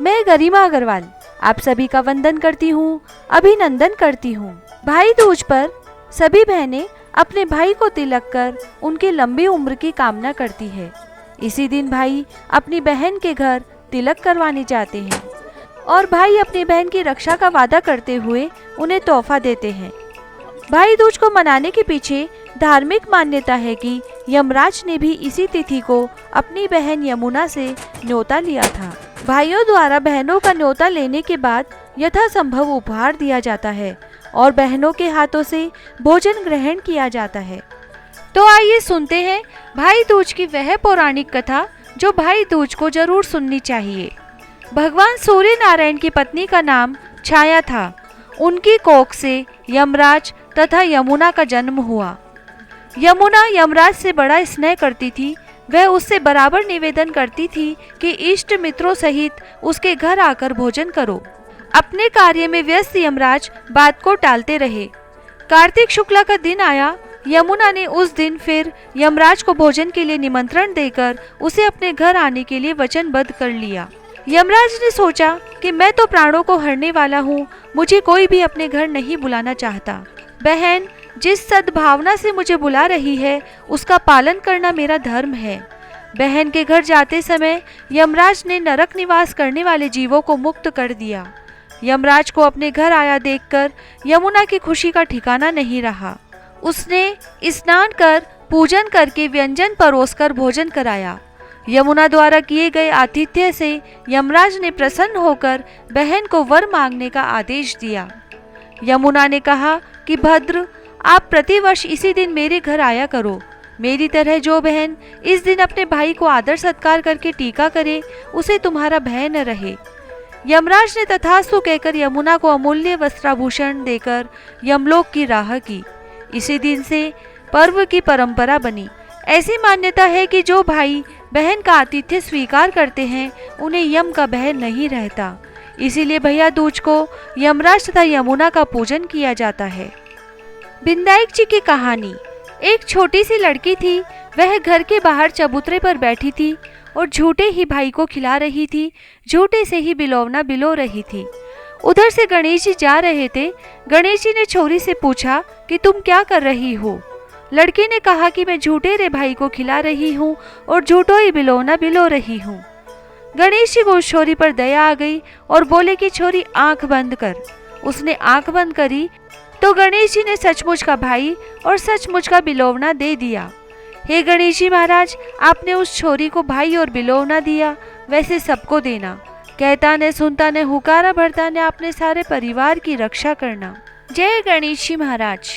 मैं गरिमा अग्रवाल आप सभी का वंदन करती हूँ, अभिनंदन करती हूँ। भाई दूज पर सभी बहनें अपने भाई को तिलक कर उनकी लंबी उम्र की कामना करती है। इसी दिन भाई अपनी बहन के घर तिलक करवाने जाते हैं और भाई अपनी बहन की रक्षा का वादा करते हुए उन्हें तोहफा देते हैं। भाई दूज को मनाने के पीछे धार्मिक मान्यता है कि यमराज ने भी इसी तिथि को अपनी बहन यमुना से न्योता लिया था। भाइयों द्वारा बहनों का न्योता लेने के बाद यथासंभव उपहार दिया जाता है और बहनों के हाथों से भोजन ग्रहण किया जाता है। तो आइए सुनते हैं भाई दूज की वह पौराणिक कथा जो भाई दूज को जरूर सुननी चाहिए। भगवान सूर्य नारायण की पत्नी का नाम छाया था। उनकी कोख से यमराज तथा यमुना का जन्म हुआ। यमुना यमराज से बड़ा स्नेह करती थी। वह उससे बराबर निवेदन करती थी कि इष्ट मित्रों सहित उसके घर आकर भोजन करो। अपने कार्य में व्यस्त यमराज बात को टालते रहे। कार्तिक शुक्ला का दिन आया। यमुना ने उस दिन फिर यमराज को भोजन के लिए निमंत्रण देकर उसे अपने घर आने के लिए वचनबद्ध कर लिया। यमराज ने सोचा कि मैं तो प्राणों को हरने वाला हूँ, मुझे कोई भी अपने घर नहीं बुलाना चाहता। बहन जिस सद्भावना से मुझे बुला रही है उसका पालन करना मेरा धर्म है। बहन के घर जाते समय यमराज ने नरक निवास करने वाले जीवों को मुक्त कर दिया। यमराज को अपने घर आया देखकर यमुना की खुशी का ठिकाना नहीं रहा। उसने स्नान कर पूजन करके व्यंजन परोसकर भोजन कराया। यमुना द्वारा किए गए आतिथ्य से यमराज ने प्रसन्न होकर बहन को वर मांगने का आदेश दिया। यमुना ने कहा कि भद्र, आप प्रतिवर्ष इसी दिन मेरे घर आया करो। मेरी तरह जो बहन इस दिन अपने भाई को आदर सत्कार करके टीका करे उसे तुम्हारा भय न रहे। यमराज ने तथास्तु कहकर यमुना को अमूल्य वस्त्राभूषण देकर यमलोक की राह की। इसी दिन से पर्व की परंपरा बनी। ऐसी मान्यता है कि जो भाई बहन का आतिथ्य स्वीकार करते हैं उन्हें यम का भय नहीं रहता। इसीलिए भैया दूज को यमराज तथा यमुना का पूजन किया जाता है। बिंदाइक जी की कहानी। एक छोटी सी लड़की थी। वह घर के बाहर चबूतरे पर बैठी थी और झूठे ही भाई को खिला रही थी, झूठे से ही बिलोवना बिलो रही थी। उधर से गणेश जी जा रहे थे। गणेश जी ने छोरी से पूछा कि तुम क्या कर रही हो? लड़की ने कहा कि मैं झूठे रे भाई को खिला रही हूँ और झूठो ही बिलोवना बिलो रही हूँ। गणेश जी को उस छोरी पर दया आ गई और बोले कि छोरी आंख बंद कर। उसने आंख बंद करी तो गणेश जी ने सचमुच का भाई और सचमुच का बिलोवना दे दिया। हे गणेश जी महाराज, आपने उस छोरी को भाई और बिलोवना दिया, वैसे सबको देना। कहता ने सुनता ने हुकारा भरता ने अपने सारे परिवार की रक्षा करना। जय गणेश जी महाराज।